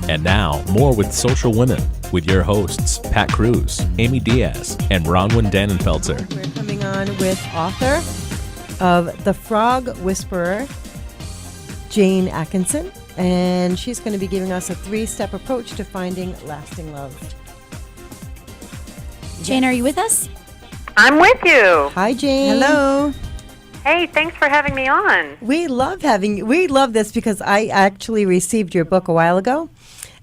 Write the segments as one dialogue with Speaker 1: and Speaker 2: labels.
Speaker 1: And now, more with Social Women with your hosts, Pat Cruz, Amy Diaz, and Bronwyn Dannenfelser.
Speaker 2: We're coming on with author of The Frog Whisperer, Jane Atkinson, and she's going to be giving us a 3-step approach to finding lasting love.
Speaker 3: Jane, are you with us?
Speaker 4: I'm with you.
Speaker 2: Hi, Jane.
Speaker 3: Hello.
Speaker 4: Hey, thanks for having me on.
Speaker 2: We love this because I actually received your book a while ago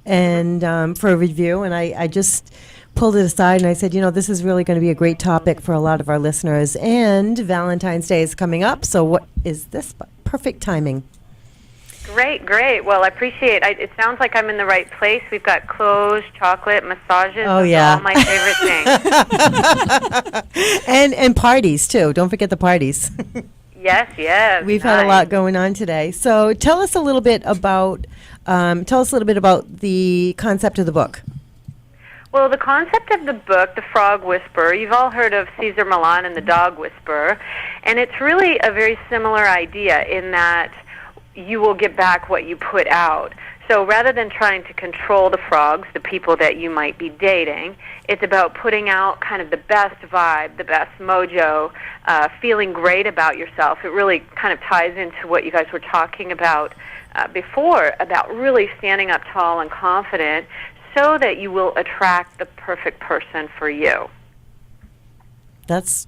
Speaker 2: and for a review, and I just pulled it aside and I said, this is really going to be a great topic for a lot of our listeners, and Valentine's Day is coming up, so what is this? Perfect timing.
Speaker 4: Great. Well, I appreciate it. It sounds like I'm in the right place. We've got clothes, chocolate, massages.
Speaker 2: Oh, yeah.
Speaker 4: All my favorite things.
Speaker 2: and parties, too. Don't forget the parties.
Speaker 4: Yes.
Speaker 2: We've had a lot going on today. So tell us a little bit about the concept of the book.
Speaker 4: Well, the concept of the book, The Frog Whisperer, you've all heard of Cesar Millan and the Dog Whisperer, and it's really a very similar idea in that you will get back what you put out. So rather than trying to control the frogs, the people that you might be dating, it's about putting out kind of the best vibe, the best mojo, feeling great about yourself. It really kind of ties into what you guys were talking about before, about really standing up tall and confident so that you will attract the perfect person for you.
Speaker 2: That's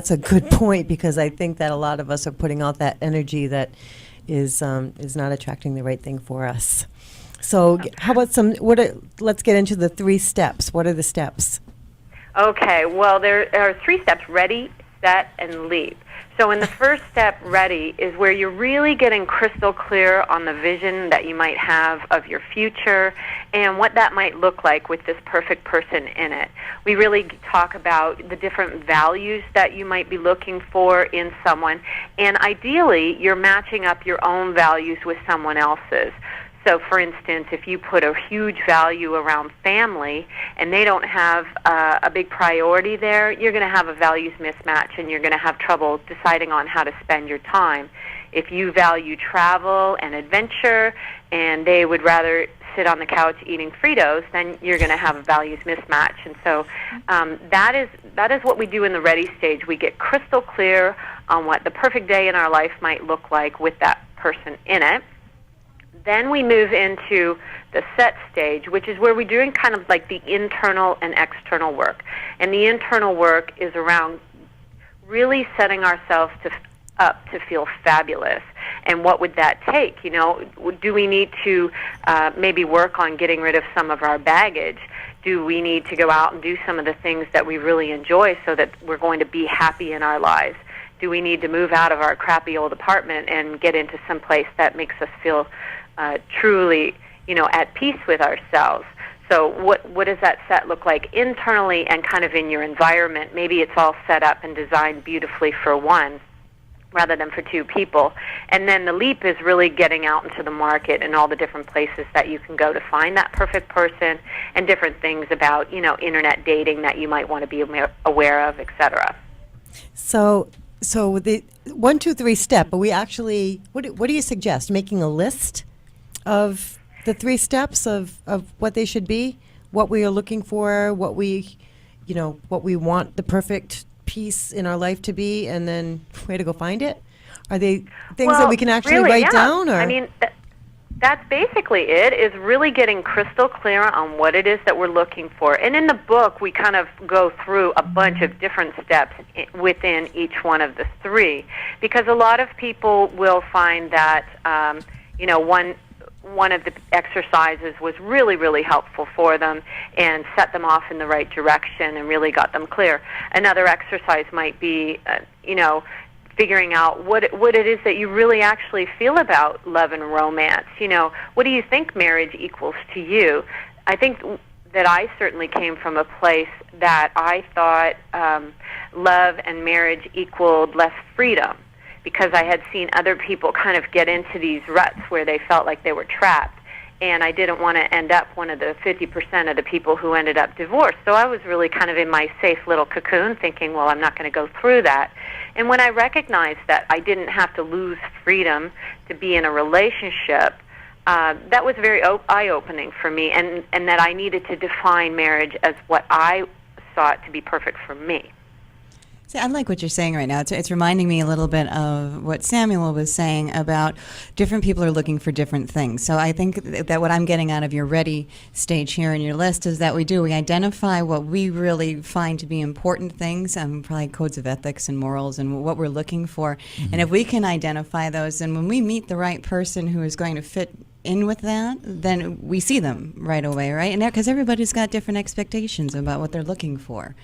Speaker 2: a good point, because I think that a lot of us are putting out that energy that is not attracting the right thing for us. So how about let's get into the 3 steps. What are the steps?
Speaker 4: Okay, well, there are 3 steps: ready, set, and leap. So in the first step, ready, is where you're really getting crystal clear on the vision that you might have of your future and what that might look like with this perfect person in it. We really talk about the different values that you might be looking for in someone, and ideally, you're matching up your own values with someone else's. So, for instance, if you put a huge value around family and they don't have a big priority there, you're going to have a values mismatch and you're going to have trouble deciding on how to spend your time. If you value travel and adventure and they would rather sit on the couch eating Fritos, then you're going to have a values mismatch. And so that is what we do in the ready stage. We get crystal clear on what the perfect day in our life might look like with that person in it. Then we move into the set stage, which is where we're doing kind of like the internal and external work. And the internal work is around really setting ourselves up to feel fabulous. And what would that take? Do we need to maybe work on getting rid of some of our baggage? Do we need to go out and do some of the things that we really enjoy so that we're going to be happy in our lives? Do we need to move out of our crappy old apartment and get into some place that makes us feel truly, at peace with ourselves? So what does that set look like internally and kind of in your environment? Maybe it's all set up and designed beautifully for one rather than for 2 people. And then the leap is really getting out into the market and all the different places that you can go to find that perfect person, and different things about, internet dating that you might want to be aware of, etc.
Speaker 2: So the 1, 2, 3 step, but we actually, what do you suggest? Making a list of the 3 steps of what they should be, what we are looking for, what we want the perfect piece in our life to be, and then where to go find it? Are they things that we can actually write down? Or?
Speaker 4: I mean, that's basically it, is really getting crystal clear on what it is that we're looking for. And in the book, we kind of go through a bunch of different steps within each one of the 3, because a lot of people will find that, one of the exercises was really, really helpful for them and set them off in the right direction and really got them clear. Another exercise might be, figuring out what it is that you really actually feel about love and romance. What do you think marriage equals to you? I think that I certainly came from a place that I thought love and marriage equaled less freedom, because I had seen other people kind of get into these ruts where they felt like they were trapped. And I didn't want to end up one of the 50% of the people who ended up divorced. So I was really kind of in my safe little cocoon thinking, well, I'm not going to go through that. And when I recognized that I didn't have to lose freedom to be in a relationship, that was very eye-opening for me, and that I needed to define marriage as what I sought to be perfect for me.
Speaker 3: See, I like what you're saying right now. It's reminding me a little bit of what Samuel was saying about different people are looking for different things. So I think that what I'm getting out of your ready stage here in your list is that we identify what we really find to be important things, probably codes of ethics and morals and what we're looking for. Mm-hmm. And if we can identify those, then when we meet the right person who is going to fit in with that, then we see them right away, right? And because everybody's got different expectations about what they're looking for,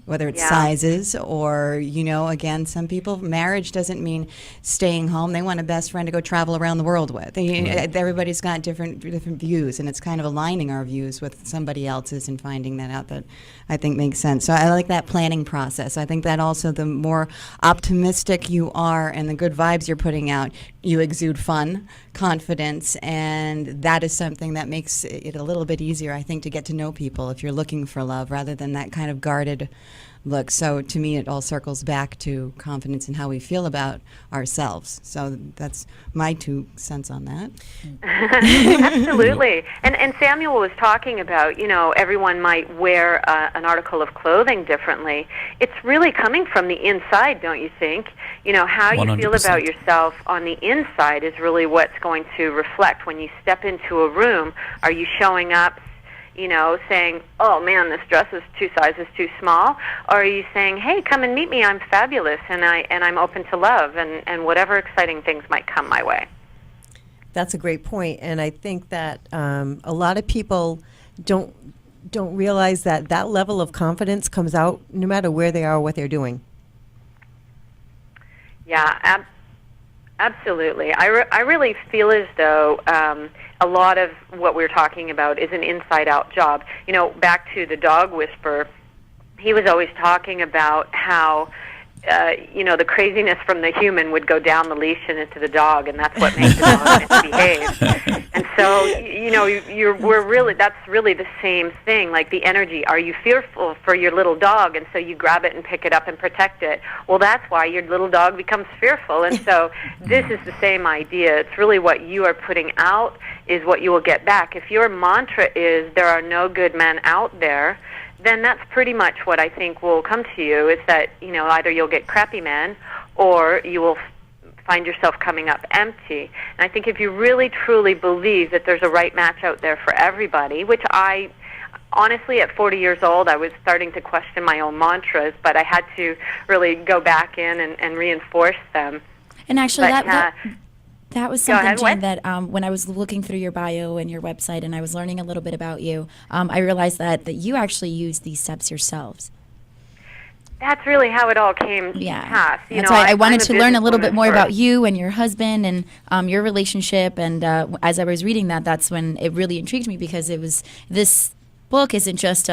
Speaker 3: whether it's sizes or, again, some people, marriage doesn't mean staying home. They want a best friend to go travel around the world with. Everybody's got different views, and it's kind of aligning our views with somebody else's and finding that out that I think makes sense. So I like that planning process. I think that also the more optimistic you are and the good vibes you're putting out, you exude fun, confidence, and that is something that makes it a little bit easier, I think, to get to know people if you're looking for love rather than that kind of guarded look. So to me, it all circles back to confidence and how we feel about ourselves. So that's my 2 cents on that.
Speaker 4: Absolutely. And Samuel was talking about, everyone might wear an article of clothing differently. It's really coming from the inside, don't you think? How you
Speaker 1: 100%.
Speaker 4: feel about yourself on the inside is really what's going to reflect when you step into a room. Are you showing up saying, oh man, this dress is 2 sizes too small? Or are you saying, hey, come and meet me, I'm fabulous, and I'm open to love, and whatever exciting things might come my way?
Speaker 2: That's a great point, and I think that a lot of people don't realize that level of confidence comes out no matter where they are or what they're doing.
Speaker 4: Yeah, absolutely. I really feel as though a lot of what we're talking about is an inside-out job. Back to the dog whisperer, he was always talking about how, the craziness from the human would go down the leash and into the dog, and that's what makes the dog misbehave. And so, that's really the same thing, like the energy. Are you fearful for your little dog, and so you grab it and pick it up and protect it? Well, that's why your little dog becomes fearful. And so this is the same idea. It's really what you are putting out is what you will get back. If your mantra is, there are no good men out there, then that's pretty much what I think will come to you, is that, either you'll get crappy men or you will find yourself coming up empty. And I think if you really, truly believe that there's a right match out there for everybody, which I, honestly, at 40 years old, I was starting to question my own mantras, but I had to really go back in and reinforce them.
Speaker 5: And actually, that was something, Jane, that when I was looking through your bio and your website and I was learning a little bit about you, I realized that you actually use these steps yourselves.
Speaker 4: That's really how it all came past.
Speaker 5: That's why I wanted to learn a little bit more about you and your husband and your relationship. And as I was reading that, that's when it really intrigued me, because it was, this book isn't just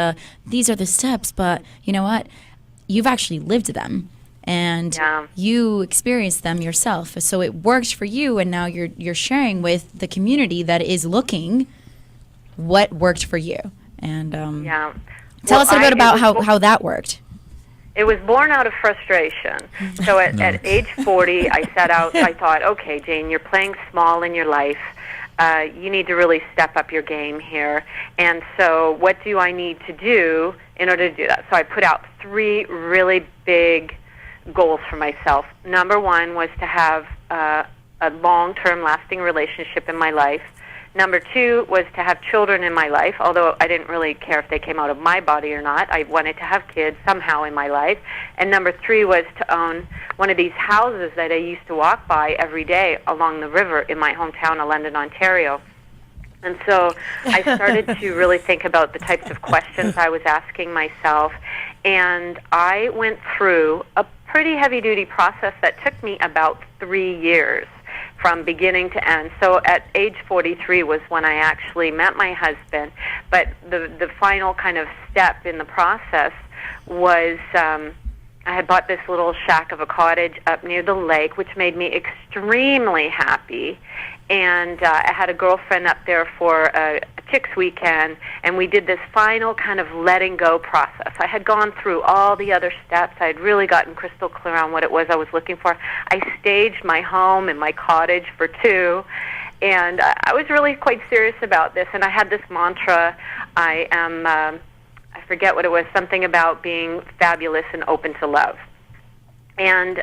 Speaker 5: these are the steps, but you know what? You've actually lived them. And you experienced them yourself, so it worked for you, and now you're sharing with the community that is looking what worked for you. And tell us a bit about how that worked.
Speaker 4: It was born out of frustration. So at age 40, I set out. I thought, okay, Jane, you're playing small in your life. You need to really step up your game here. And so, what do I need to do in order to do that? So I put out 3 really big goals for myself. Number 1 was to have a long-term lasting relationship in my life. Number 2 was to have children in my life, although I didn't really care if they came out of my body or not. I wanted to have kids somehow in my life. And number 3 was to own one of these houses that I used to walk by every day along the river in my hometown of London, Ontario. And so I started to really think about the types of questions I was asking myself, and I went through a pretty heavy-duty process that took me about 3 years from beginning to end. So at age 43 was when I actually met my husband, but the final kind of step in the process was I had bought this little shack of a cottage up near the lake, which made me extremely happy. And I had a girlfriend up there for a Chicks weekend, and we did this final kind of letting go process. I had gone through all the other steps. I had really gotten crystal clear on what it was I was looking for. I staged my home and my cottage for 2, And I was really quite serious about this, and I had this mantra. I forget what it was, something about being fabulous and open to love. And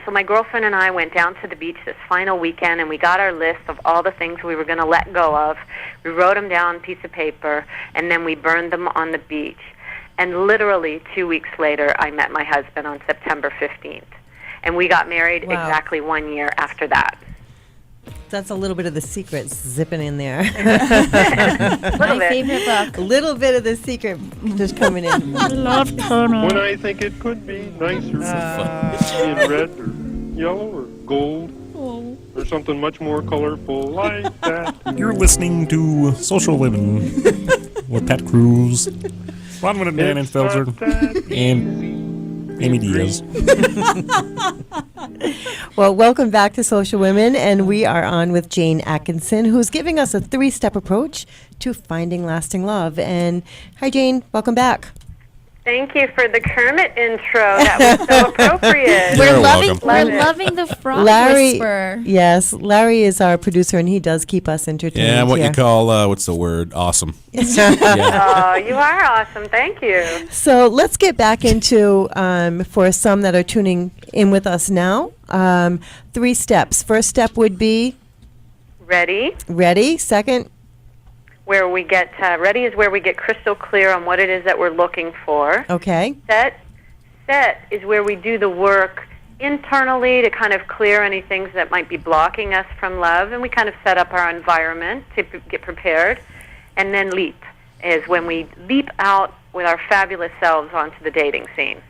Speaker 4: so my girlfriend and I went down to the beach this final weekend, and we got our list of all the things we were going to let go of. We wrote them down on a piece of paper, and then we burned them on the beach. And literally 2 weeks later, I met my husband on September 15th. And we got married exactly 1 year after that.
Speaker 2: That's a little bit of the secret zipping in there.
Speaker 4: Little
Speaker 5: My
Speaker 4: bit.
Speaker 5: favorite book.
Speaker 2: A little bit of the secret just coming in.
Speaker 6: When I think it could be nicer in red or yellow or gold or something much more colorful like that.
Speaker 7: You're listening to Social Living with Pat Cruz, Bronwyn Dannenfelser,
Speaker 6: It's not that
Speaker 7: and Amy Diaz.
Speaker 2: Well, welcome back to Social Women, and we are on with Jane Atkinson, who's giving us a 3-step approach to finding lasting love. And hi, Jane. Welcome back.
Speaker 4: Thank you for the Kermit intro. That was so appropriate.
Speaker 1: You're
Speaker 5: We're
Speaker 1: welcome.
Speaker 5: loving the frog
Speaker 2: Larry,
Speaker 5: whisper.
Speaker 2: yes, Larry is our producer, and he does keep us entertained.
Speaker 1: Yeah, what
Speaker 2: here.
Speaker 1: you call, what's the word? Awesome. Yeah.
Speaker 4: Oh, you are awesome. Thank you.
Speaker 2: So let's get back into, for some that are tuning in with us now, 3 steps. First step would be
Speaker 4: Ready?
Speaker 2: ready. Second,
Speaker 4: Where we get ready is where we get crystal clear on what it is that we're looking for.
Speaker 2: okay.
Speaker 4: Set is where we do the work internally to kind of clear any things that might be blocking us from love, and we kind of set up our environment to get prepared. And then leap is when we leap out with our fabulous selves onto the dating scene.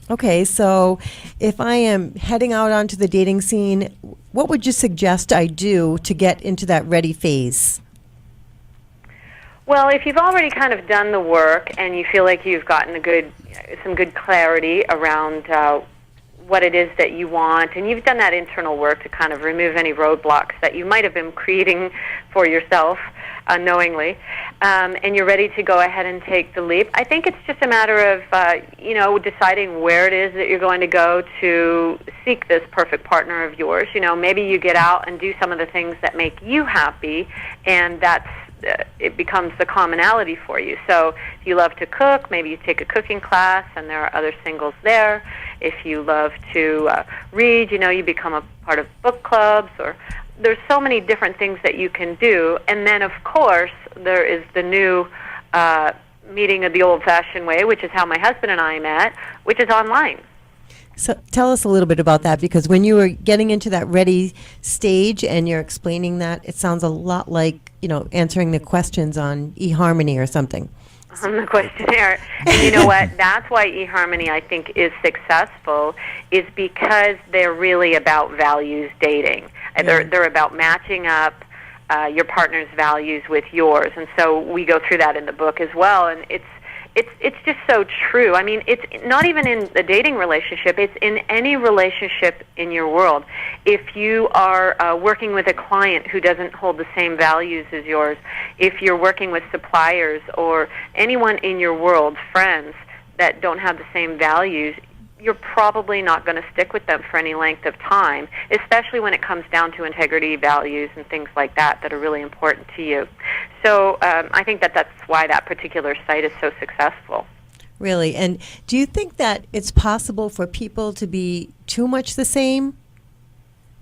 Speaker 2: Okay, so if I am heading out onto the dating scene, what would you suggest I do to get into that ready phase?
Speaker 4: Well, if you've already kind of done the work and you feel like you've gotten some good clarity around what it is that you want, and you've done that internal work to kind of remove any roadblocks that you might have been creating for yourself unknowingly, and you're ready to go ahead and take the leap, I think it's just a matter of deciding where it is that you're going to go to seek this perfect partner of yours. Maybe you get out and do some of the things that make you happy, and that's it becomes the commonality for you. So if you love to cook, maybe you take a cooking class, and there are other singles there. If you love to read, you become a part of book clubs, or there's so many different things that you can do. And then, of course, there is the new meeting of the old-fashioned way, which is how my husband and I met, which is online.
Speaker 2: So tell us a little bit about that, because when you were getting into that ready stage and you're explaining that, it sounds a lot like, answering the questions on eHarmony or something.
Speaker 4: On the questionnaire. And you know what? That's why eHarmony, I think, is successful, is because they're really about values dating. They're about matching up your partner's values with yours. And so we go through that in the book as well. And it's just so true. I mean, it's not even in the dating relationship. It's in any relationship in your world. If you are working with a client who doesn't hold the same values as yours, if you're working with suppliers or anyone in your world, friends, that don't have the same values, you're probably not going to stick with them for any length of time, especially when it comes down to integrity, values, and things like that that are really important to you. So I think that's why that particular site is so successful.
Speaker 2: Really? And do you think that it's possible for people to be too much the same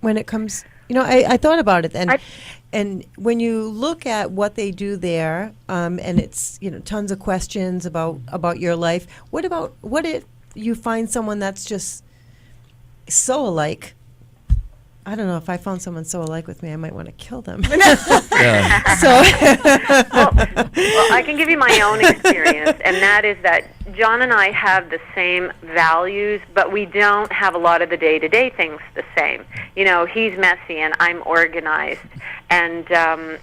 Speaker 2: when it comes... I thought about it, and when you look at what they do there, and it's tons of questions about your life. What if you find someone that's just so alike? I don't know, if I found someone so alike with me, I might want to kill them.
Speaker 1: Yeah.
Speaker 2: So,
Speaker 4: Well, I can give you my own experience, and that is that John and I have the same values, but we don't have a lot of the day-to-day things the same. He's messy and I'm organized, and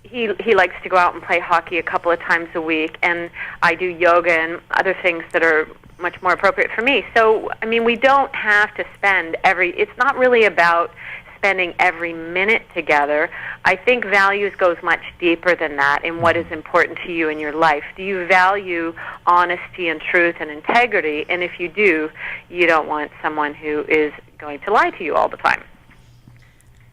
Speaker 4: he likes to go out and play hockey a couple of times a week, and I do yoga and other things that are much more appropriate for me. So, we don't have to spend it's not really about spending every minute together. I think values goes much deeper than that in what is important to you in your life. Do you value honesty and truth and integrity? And if you do, you don't want someone who is going to lie to you all the time.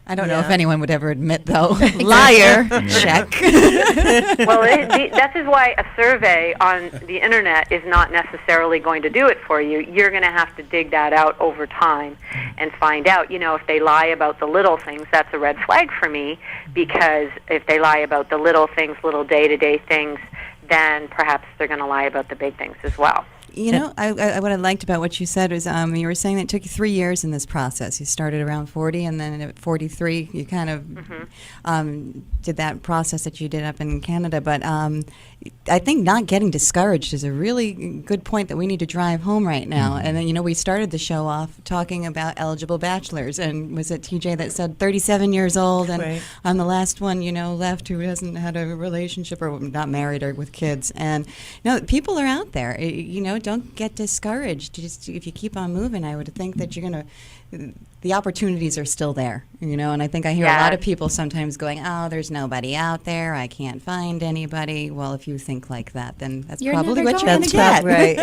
Speaker 3: I don't know if
Speaker 2: Yeah.
Speaker 3: anyone would ever admit, though. Liar. Check.
Speaker 4: Well, that is why a survey on the internet is not necessarily going to do it for you. You're going to have to dig that out over time and find out, if they lie about the little things, that's a red flag for me, because if they lie about the little things, little day-to-day things, then perhaps they're going to lie about the big things as well.
Speaker 3: What I liked about what you said was you were saying that it took you 3 years in this process. You started around 40, and then at 43, you kind of did that process that you did up in Canada. But I think not getting discouraged is a really good point that we need to drive home right now. And then, we started the show off talking about eligible bachelors, and was it TJ that said 37 years old, and
Speaker 2: Right.
Speaker 3: I'm the last one, left who hasn't had a relationship or not married or with kids. And people are out there. Don't get discouraged. Just if you keep on moving, I would think that you're going to. The opportunities are still there, and I think I hear a lot of people sometimes going, "Oh, there's nobody out there. I can't find anybody." Well, if you think like that, then that's
Speaker 5: You're
Speaker 3: probably
Speaker 5: never
Speaker 3: what you're
Speaker 5: going
Speaker 3: going to
Speaker 5: to
Speaker 3: get.
Speaker 2: Right.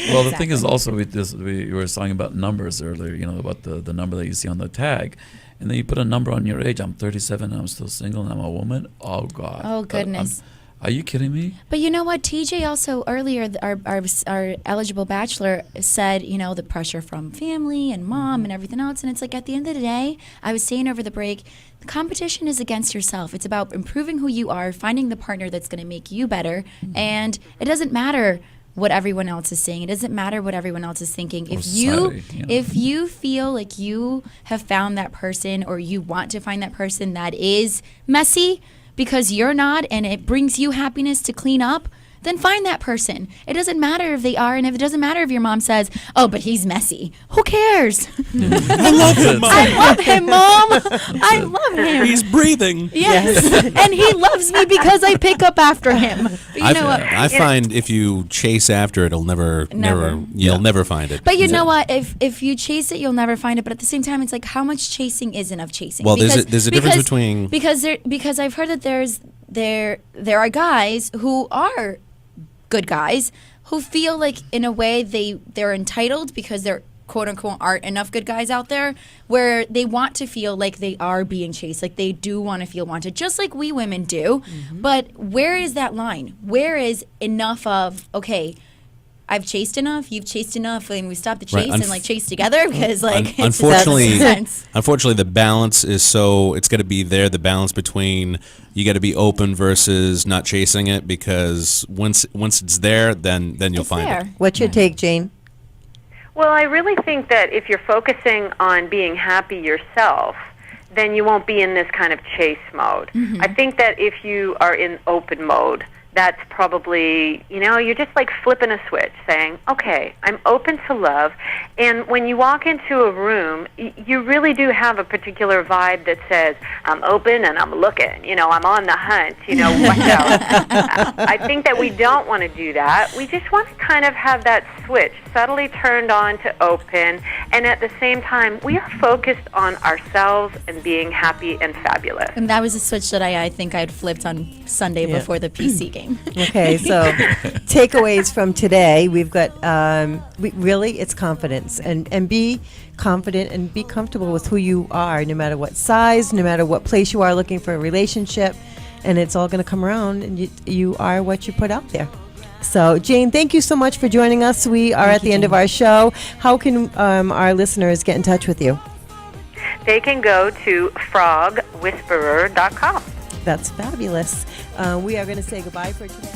Speaker 8: Well, the thing is also with this, we were talking about numbers earlier, about the number that you see on the tag. And then you put a number on your age. I'm 37 and I'm still single and I'm a woman. Oh, God.
Speaker 5: Oh, goodness.
Speaker 8: Are you kidding me?
Speaker 5: But you know what? TJ also earlier, our eligible bachelor said, the pressure from family and mom and everything else. And it's like at the end of the day, I was saying over the break, the competition is against yourself. It's about improving who you are, finding the partner that's going to make you better. And it doesn't matter what everyone else is saying. It doesn't matter what everyone else is thinking.
Speaker 8: Or
Speaker 5: If you feel like you have found that person, or you want to find that person that is messy because you're not, and it brings you happiness to clean up, then find that person. It doesn't matter if they are, and if it doesn't matter if your mom says, "Oh, but he's messy." Who cares?
Speaker 7: I love him, Mom.
Speaker 5: I love him, Mom. I love him.
Speaker 7: He's breathing.
Speaker 5: Yes. And he loves me because I pick up after him. But you know what?
Speaker 1: I find if you chase after it, it'll never, you'll never find it.
Speaker 5: But you know what? If you chase it, you'll never find it. But at the same time, it's like, how much chasing is enough chasing?
Speaker 1: Well, there's a difference between
Speaker 5: because I've heard that there are guys who are good guys who feel like in a way they're entitled because there quote unquote aren't enough good guys out there, where they want to feel like they are being chased, like they do want to feel wanted, just like we women do. But where is that line? Where is enough of, okay, I've chased enough, you've chased enough, and we stop the chase and chase together, because
Speaker 1: unfortunately,
Speaker 5: sense.
Speaker 1: unfortunately, the balance is it's got to be there. The balance between you got to be open versus not chasing it, because once it's there, then you'll find it.
Speaker 2: What's your take, Jane?
Speaker 4: Well, I really think that if you're focusing on being happy yourself, then you won't be in this kind of chase mode. I think that if you are in open mode, that's probably, you're just like flipping a switch, saying, okay, I'm open to love. And when you walk into a room, you really do have a particular vibe that says, I'm open and I'm looking, I'm on the hunt, watch out. I think that we don't want to do that. We just want to kind of have that switch subtly turned on to open, and at the same time, we are focused on ourselves and being happy and fabulous.
Speaker 5: And that was a switch that I think I'd flipped on Sunday before the PC game.
Speaker 2: Okay, so takeaways from today, we've got really it's confidence, and be confident and be comfortable with who you are, no matter what size, no matter what place you are looking for a relationship, and it's all going to come around, and you are what you put out there. So, Jane, thank you so much for joining us. We are at the end of our show. How can our listeners get in touch with you?
Speaker 4: They can go to frogwhisperer.com.
Speaker 2: That's fabulous. We are going to say goodbye for today.